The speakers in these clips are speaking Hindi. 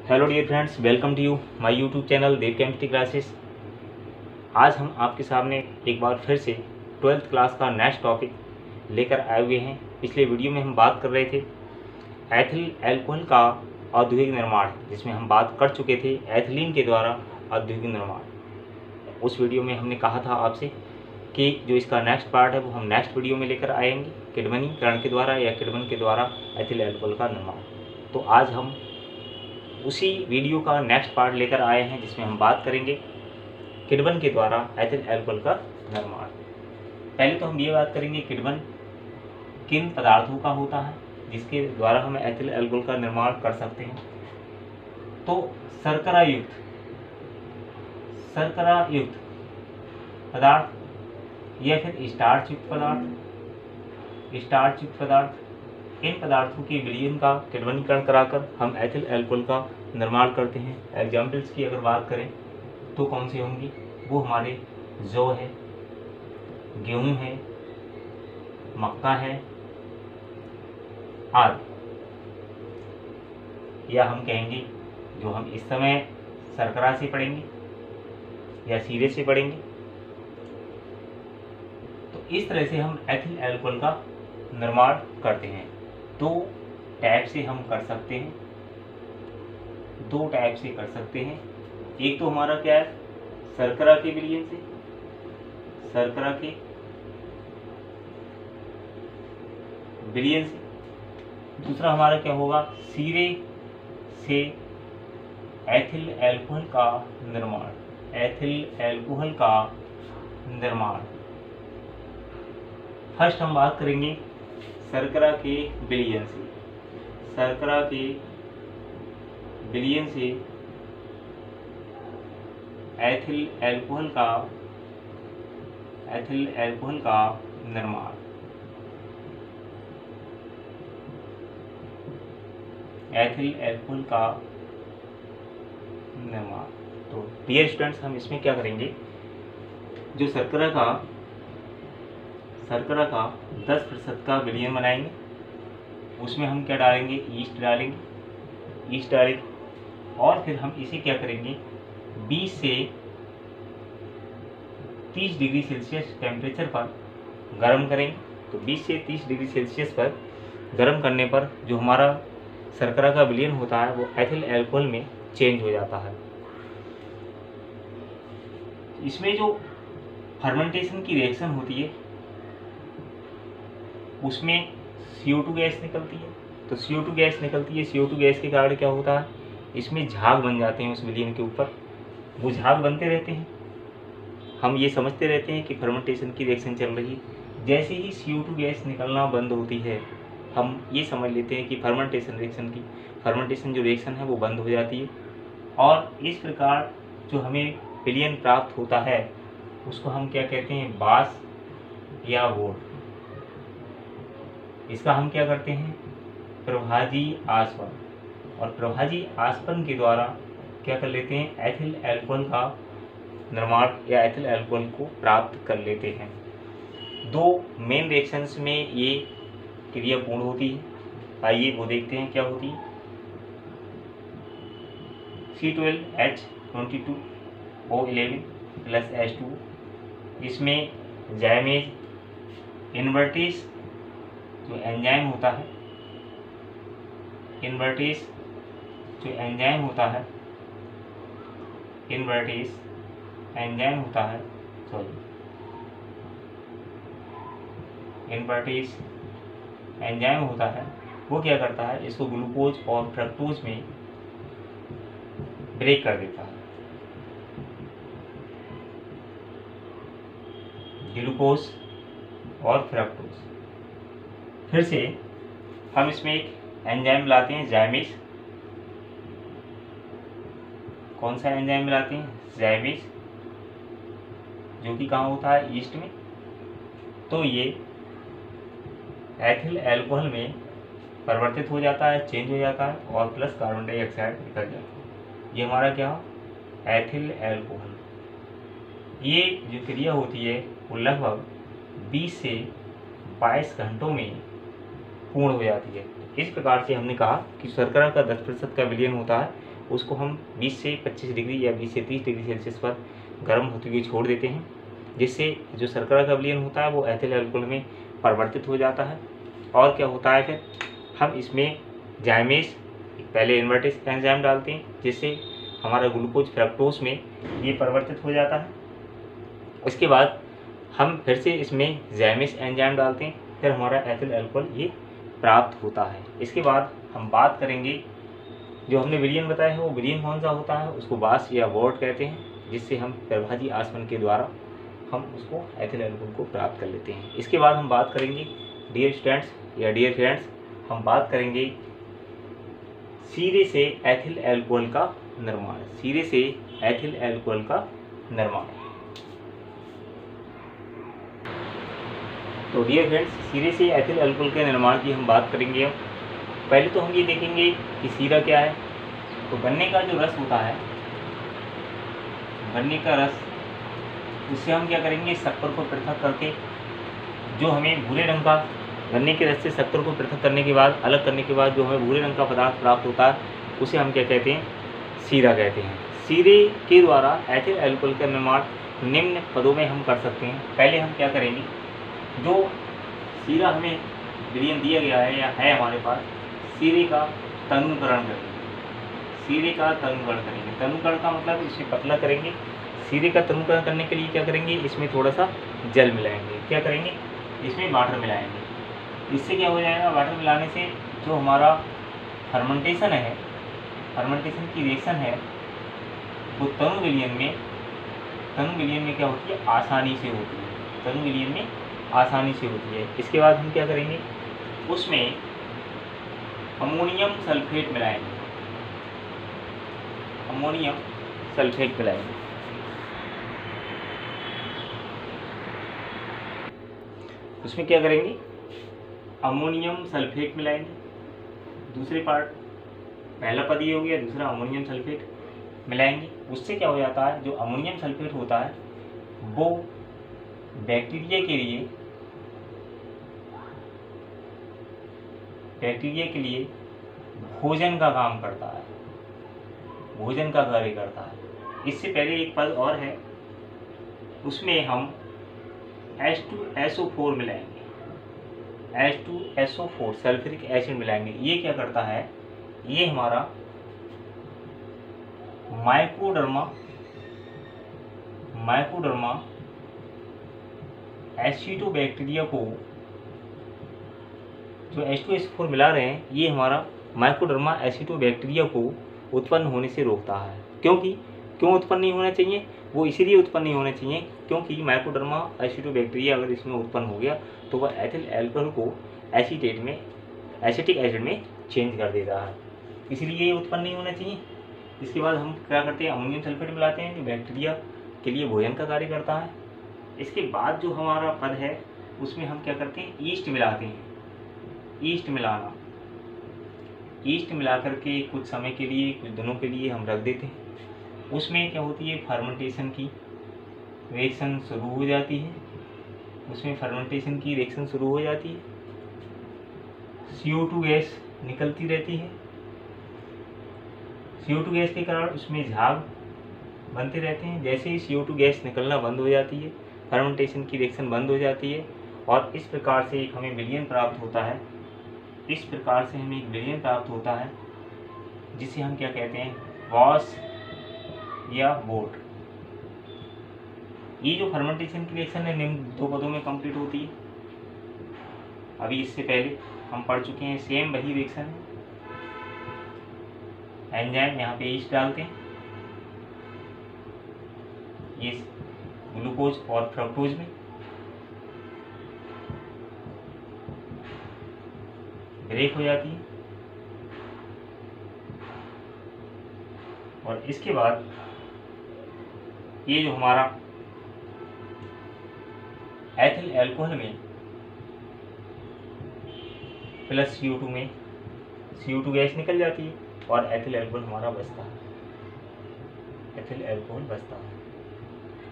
Hello dear friends, welcome to you my YouTube channel Dev chemistry classes. आज हम आपके सामने एक बार फिर से 12th क्लास का नेक्स्ट टॉपिक लेकर आए हुए हैं। पिछले वीडियो में हम बात कर रहे थे एथिल अल्कोहल का औद्योगिक निर्माण, जिसमें हम बात कर चुके थे एथिलीन के द्वारा औद्योगिक निर्माण। उस वीडियो में हमने कहा था आपसे कि जो इसका नेक्स्ट पार्ट है वो हम नेक्स्ट वीडियो में लेकर आएंगे, किण्वनीकरण के द्वारा या किण्वन के द्वारा एथिल अल्कोहल का निर्माण। तो आज हम उसी वीडियो का नेक्स्ट पार्ट लेकर आए हैं, जिसमें हम बात करेंगे किण्वन के द्वारा एथिल अल्कोहल का निर्माण। पहले तो हम ये बात करेंगे किण्वन किन पदार्थों का होता है जिसके द्वारा हम एथिल अल्कोहल का निर्माण कर सकते हैं। तो शर्करा युक्त पदार्थ या फिर स्टार्च युक्त पदार्थ, इन पदार्थों के विलयन का किण्वनीकरण कराकर हम एथिल अल्कोहल का निर्माण करते हैं। एग्जाम्पल्स की अगर बात करें तो कौन सी होंगी, वो हमारे जौ है, गेहूं है, मक्का है आदि। या हम कहेंगे जो हम इस समय शर्करा से पढ़ेंगे या सीरे से पढ़ेंगे। तो इस तरह से हम एथिल अल्कोहल का निर्माण करते हैं। दो टाइप से हम कर सकते हैं, एक तो हमारा क्या है, शर्करा के विलयन से, दूसरा हमारा क्या होगा, सीरे से एथिल अल्कोहल का निर्माण। फर्स्ट हम बात करेंगे शर्करा के विलयन से एथिल अल्कोहल का निर्माण। तो डियर स्टूडेंट्स, हम इसमें क्या करेंगे, जो शर्करा का 10% का विलयन बनाएंगे, उसमें हम क्या डालेंगे, ईस्ट डालेंगे और फिर हम इसे क्या करेंगे, 20 से 30 डिग्री सेल्सियस टेम्परेचर पर गर्म करेंगे। तो 20 से 30 डिग्री सेल्सियस पर गर्म करने पर जो हमारा शर्करा का विलयन होता है वो एथिल अल्कोहल में चेंज हो जाता है। इसमें जो फर्मेंटेशन की रिएक्शन होती है उसमें CO2 गैस निकलती है। तो CO2 गैस के कारण क्या होता है, इसमें झाग बन जाते हैं उस विलयन के ऊपर। वो झाग बनते रहते हैं, हम ये समझते रहते हैं कि फर्मेंटेशन की रिएक्शन चल रही है। जैसे ही CO2 गैस निकलना बंद होती है, हम ये समझ लेते हैं कि फर्मेंटेशन जो रिएक्शन है वो बंद हो जाती है। और इस प्रकार जो हमें विलयन प्राप्त होता है उसको हम क्या कहते हैं, बास या वोड। इसका हम क्या करते हैं, प्रभाजी आसवन, और प्रभाजी आसवन के द्वारा क्या कर लेते हैं, एथिल अल्कोहल का निर्माण या एथिल अल्कोहल को प्राप्त कर लेते हैं। दो मेन रिएक्शंस में ये क्रिया पूर्ण होती है। आइए वो देखते हैं क्या होती है। C12H22O11 प्लस H2, इसमें जाइमेज इन्वर्टेज जो एंजाइम होता है, इन्वर्टेज एंजाइम होता है, वो क्या करता है, इसको ग्लूकोज और फ्रक्टोज में ब्रेक कर देता है। ग्लूकोज और फ्रक्टोज। फिर से हम इसमें एक एंजाइम लाते हैं, जाइमेज। कौन सा एंजाइम मिलाते हैं, जाइमेज, जो कि कहाँ होता है, ईस्ट में। तो ये एथिल अल्कोहल में परिवर्तित हो जाता है, चेंज हो जाता है और प्लस कार्बन डाइऑक्साइड निकल जाता है। ये हमारा क्या हो, एथिल अल्कोहल। ये जो क्रिया होती है वो लगभग 20 से 22 घंटों में पूर्ण हो जाती है। इस प्रकार से हमने कहा कि शर्करा का 10% का विलयन होता है उसको हम 20 से 25 डिग्री या 20 से 30 डिग्री सेल्सियस पर गर्म होते हुए छोड़ देते हैं, जिससे जो शर्करा का विलयन होता है वो एथिल अल्कोहल में परिवर्तित हो जाता है। और क्या होता है, फिर हम इसमें जाइमेज पहले इन्वर्टेज एंजाइम डालते हैं, जिससे हमारा ग्लूकोज फ्रक्टोज में ये परिवर्तित हो जाता है। उसके बाद हम फिर से इसमें जाइमेज एंजाइम डालते हैं, फिर हमारा एथिल अल्कोहल ये प्राप्त होता है। इसके बाद हम बात करेंगे, जो हमने विलयन बताया है वो विलयन कौन सा होता है, उसको बास या वॉर्ट कहते हैं, जिससे हम प्रभाजी आसवन के द्वारा हम उसको एथिल अल्कोहल को प्राप्त कर लेते हैं। इसके बाद हम बात करेंगे डियर स्टूडेंट्स या डियर फ्रेंड्स, हम बात करेंगे सीरे से एथिल अल्कोहल का निर्माण। सीरे से एथिल अल्कोहल का निर्माण। तो डियर फ्रेंड्स, सीरे से एथिल अल्कोहल के निर्माण की हम बात करेंगे। अब पहले तो हम ये देखेंगे कि सीरा क्या है। तो गन्ने का जो रस होता है, गन्ने का रस, उससे हम क्या करेंगे, शक्कर को पृथक करके जो हमें भूरे रंग का, गन्ने के रस से शक्कर को पृथक करने के बाद, अलग करने के बाद जो हमें भूरे रंग का पदार्थ प्राप्त होता है, उसे हम क्या कहते हैं, सीरा कहते हैं। सीरे के द्वारा एथिल अल्कोहल का निर्माण निम्न पदों में हम कर सकते हैं। पहले हम क्या करेंगे, जो सीरा हमें विलयन दिया गया है या है हमारे पास, सीरे का तनुकरण करेंगे। सीरे का तनुकरण करेंगे। तनुकरण का मतलब इसे पतला करेंगे। सीरे का तनुकरण करने के लिए क्या करेंगे, इसमें थोड़ा सा जल मिलाएंगे। क्या करेंगे, इसमें वाटर मिलाएंगे। इससे क्या हो जाएगा, वाटर मिलाने से जो हमारा फर्मेंटेशन है, फर्मेंटेशन की रिएक्शन है, वो तनु विलयन में क्या होती है, आसानी से होती है। तनु विलयन में आसानी से होती है। इसके बाद हम क्या करेंगे, उसमें अमोनियम सल्फेट मिलाएंगे। अमोनियम सल्फेट मिलाएंगे। उसमें क्या करेंगे, अमोनियम सल्फेट मिलाएंगे। दूसरे पार्ट, पहला पद ये हो गया, दूसरा अमोनियम सल्फेट मिलाएंगे। उससे क्या हो जाता है, जो अमोनियम सल्फेट होता है वो बैक्टीरिया के लिए भोजन का काम करता है, भोजन का कार्य करता है। इससे पहले एक पद और है, उसमें हम H2SO4 मिलाएंगे। H2SO4 सल्फ्यूरिक एसिड मिलाएंगे। ये क्या करता है, ये हमारा माइकोडर्मा एसिडोबैक्टीरिया को, जो H2SO4 मिला रहे हैं, ये हमारा माइकोडर्मा एसिडोबैक्टीरिया को उत्पन्न होने से रोकता है। क्यों उत्पन्न नहीं होना चाहिए, वो इसीलिए उत्पन्न नहीं होना चाहिए क्योंकि माइकोडर्मा एसिडोबैक्टीरिया अगर इसमें उत्पन्न हो गया तो वह एथिल अल्कोहल को एसिटिक एसिड में चेंज कर देता है, इसलिए ये उत्पन्न नहीं होना चाहिए। इसके बाद हम क्या करते हैं, अमोनियम सल्फेट मिलाते हैं, जो बैक्टीरिया के लिए भोजन का कार्य करता है। इसके बाद जो हमारा पद है, उसमें हम क्या करते हैं, ईस्ट मिलाते हैं। ईस्ट मिलाना, ईस्ट मिला करके कुछ समय के लिए, कुछ दिनों के लिए हम रख देते हैं। उसमें क्या होती है, फर्मेंटेशन की रिएक्शन शुरू हो जाती है। उसमें फर्मेंटेशन की रिएक्शन शुरू हो जाती है, CO2 गैस निकलती रहती है। CO2 गैस के कारण उसमें झाग बनते रहते हैं। जैसे ही CO2 गैस निकलना बंद हो जाती है, फर्मेंटेशन की रिएक्शन बंद हो जाती है और इस प्रकार से एक हमें विलयन प्राप्त होता है। इस प्रकार से हमें एक विलयन प्राप्त होता है, जिसे हम क्या कहते हैं, वॉश या बोट। ये जो फर्मेंटेशन की रिएक्शन है, निम्न दो पदों में कंप्लीट होती है। अभी इससे पहले हम पढ़ चुके हैं, सेम वही रिएक्शन है। एंजाइम यहाँ पे ईस्ट डालते हैं, ये ग्लूकोज और फ्रक्टोज में ब्रेक हो जाती है और इसके बाद ये जो हमारा एथिल अल्कोहल में प्लस CO2 में CO2 गैस निकल जाती है और एथिल अल्कोहल हमारा बचता है। एथिल अल्कोहल बचता है।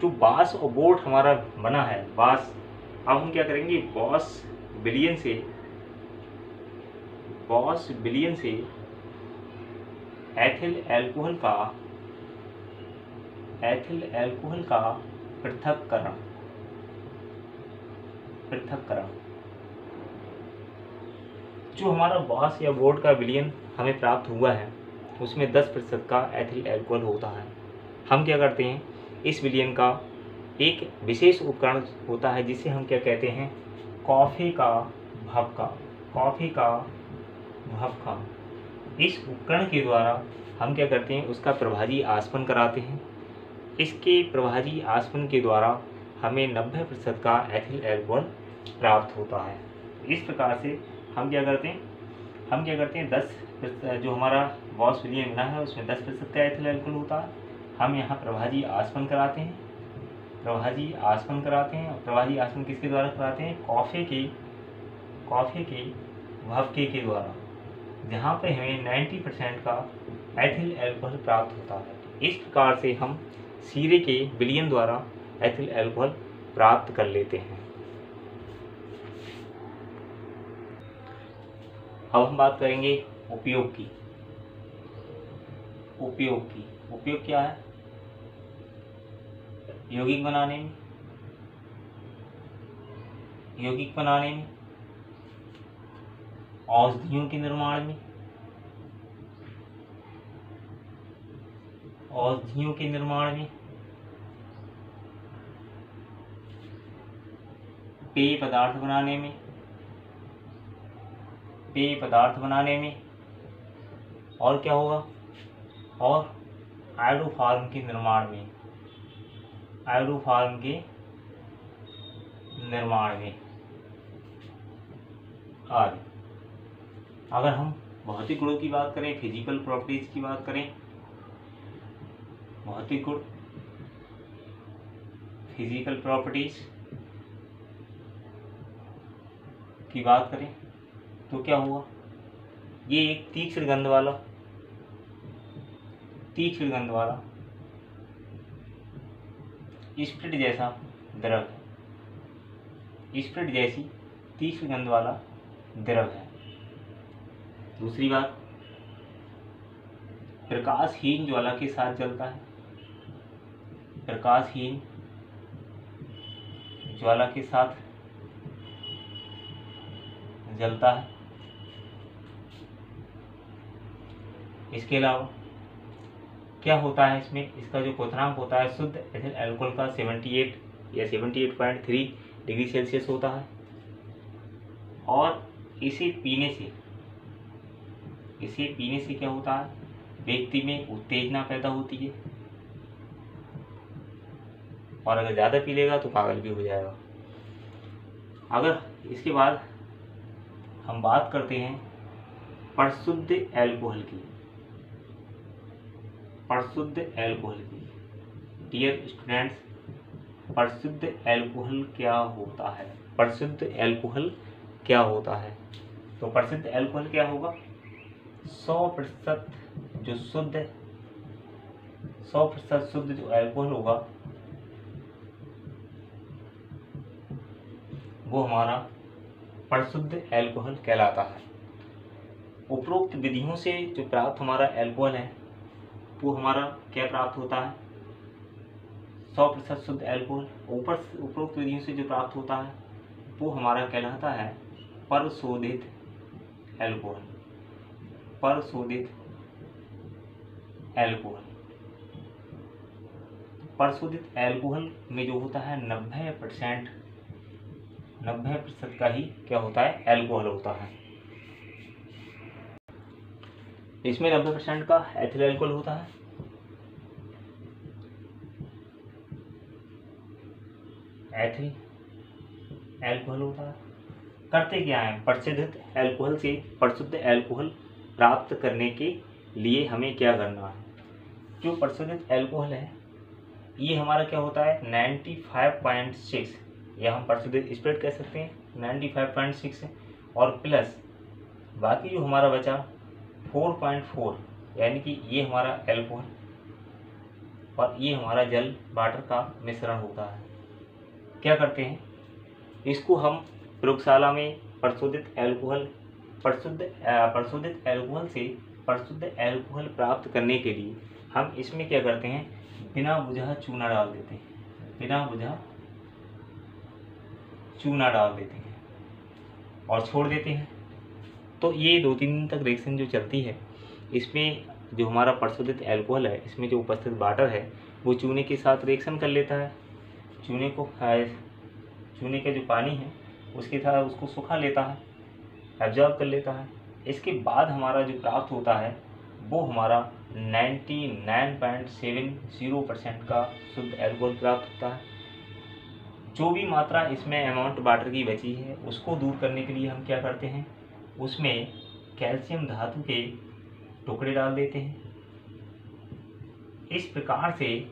जो बास और बोट हमारा बना है, बास, अब हम क्या करेंगे, बॉस विलयन से एथिल एल्कोहल का पृथक्करण जो हमारा बॉस या बोर्ड का विलयन हमें प्राप्त हुआ है उसमें 10% का एथिल एल्कोहल होता है। हम क्या करते हैं, इस विलयन का एक विशेष उपकरण होता है जिसे हम क्या कहते हैं, कॉफ़ी का भभका। इस उपकरण के द्वारा हम क्या करते हैं, उसका प्रभाजी आसवन कराते हैं। इसके प्रभाजी आसवन के द्वारा हमें 90% का एथिल एल्कोहल प्राप्त होता है। इस प्रकार से हम क्या करते हैं, 10% जो हमारा बॉस विलयन बना है उसमें 10% का एथिल एल्कोहल होता है। हम यहाँ प्रभाजी आसवन कराते हैं और प्रभाजी आसवन किसके द्वारा कराते हैं, कॉफ़ी के भभके के द्वारा, जहाँ पे हमें 90% का एथिल एल्कोहल प्राप्त होता है। इस प्रकार से हम शीरे के विलयन द्वारा एथिल एल्कोहल प्राप्त कर लेते हैं। अब हम बात करेंगे उपयोग की। उपयोग क्या है, यौगिक बनाने में, औषधियों के निर्माण में, पेय पदार्थ बनाने में, और क्या होगा, और आयोडोफार्म के निर्माण में आदि। अगर हम भौतिक गुणों की बात करें, फिजिकल प्रॉपर्टीज की बात करें, भौतिक गुण, फिजिकल प्रॉपर्टीज की बात करें तो क्या हुआ, ये एक तीक्ष्ण गंध वाला स्प्रिट जैसा द्रव है, स्प्रिट जैसी तीक्ष्ण गंध वाला द्रव है। दूसरी बात, प्रकाशहीन ज्वाला के साथ जलता है, इसके अलावा क्या होता है, इसमें इसका जो क्वथनांक होता है शुद्ध एथिल एल्कोहल का 78 या 78.3 डिग्री सेल्सियस होता है, और इसे पीने से क्या होता है, व्यक्ति में उत्तेजना पैदा होती है, और अगर ज़्यादा पी लेगा तो पागल भी हो जाएगा। अगर इसके बाद हम बात करते हैं परिशुद्ध एल्कोहल की। डियर स्टूडेंट्स, परिशुद्ध एल्कोहल क्या होता है? तो परिशुद्ध एल्कोहल क्या होगा, 100% शुद्ध जो एल्कोहल होगा वो हमारा परिशुद्ध एल्कोहल कहलाता है। उपरोक्त विधियों से जो प्राप्त हमारा एल्कोहल है वो हमारा क्या प्राप्त होता है, 100% शुद्ध एल्कोहल। उपरोक्त विधियों से जो प्राप्त होता है वो हमारा कहलाता है परिशोधित एल्कोहल। परिशोधित एल्कोहल में जो होता है 90% का ही क्या होता है, एल्कोहल होता है। इसमें 90% का एथिल एल्कोहल होता है। करते क्या है, परिशोधित एल्कोहल से परिशुद्ध एल्कोहल प्राप्त करने के लिए हमें क्या करना है। जो परिशोधित एल्कोहल है ये हमारा क्या होता है, 95.6, या हम परिशोधित स्प्रिट कह सकते हैं, 95.6 है, और प्लस बाकी जो हमारा बचा 4.4, यानी कि ये हमारा एल्कोहल और ये हमारा जल वाटर का मिश्रण होता है। क्या करते हैं, इसको हम प्रयोगशाला में परिशोधित एल्कोहल से परिशुद्ध एल्कोहल प्राप्त करने के लिए हम इसमें क्या करते हैं, बिना बुझा चूना डाल देते हैं, बिना बुझा चूना डाल देते हैं और छोड़ देते हैं। तो ये 2-3 दिन तक रिएक्शन जो चलती है, इसमें जो हमारा परिशोधित एल्कोहल है, इसमें जो उपस्थित वाटर है वो चूने के साथ रिएक्शन कर लेता है, चूने का जो पानी है उसके साथ उसको सुखा लेता है, एब्जॉर्ब कर लेता है। इसके बाद हमारा जो प्राप्त होता है वो हमारा 99.70% का शुद्ध एल्कोहल प्राप्त होता है। जो भी मात्रा इसमें अमाउंट वाटर की बची है उसको दूर करने के लिए हम क्या करते हैं, उसमें कैल्शियम धातु के टुकड़े डाल देते हैं। इस प्रकार से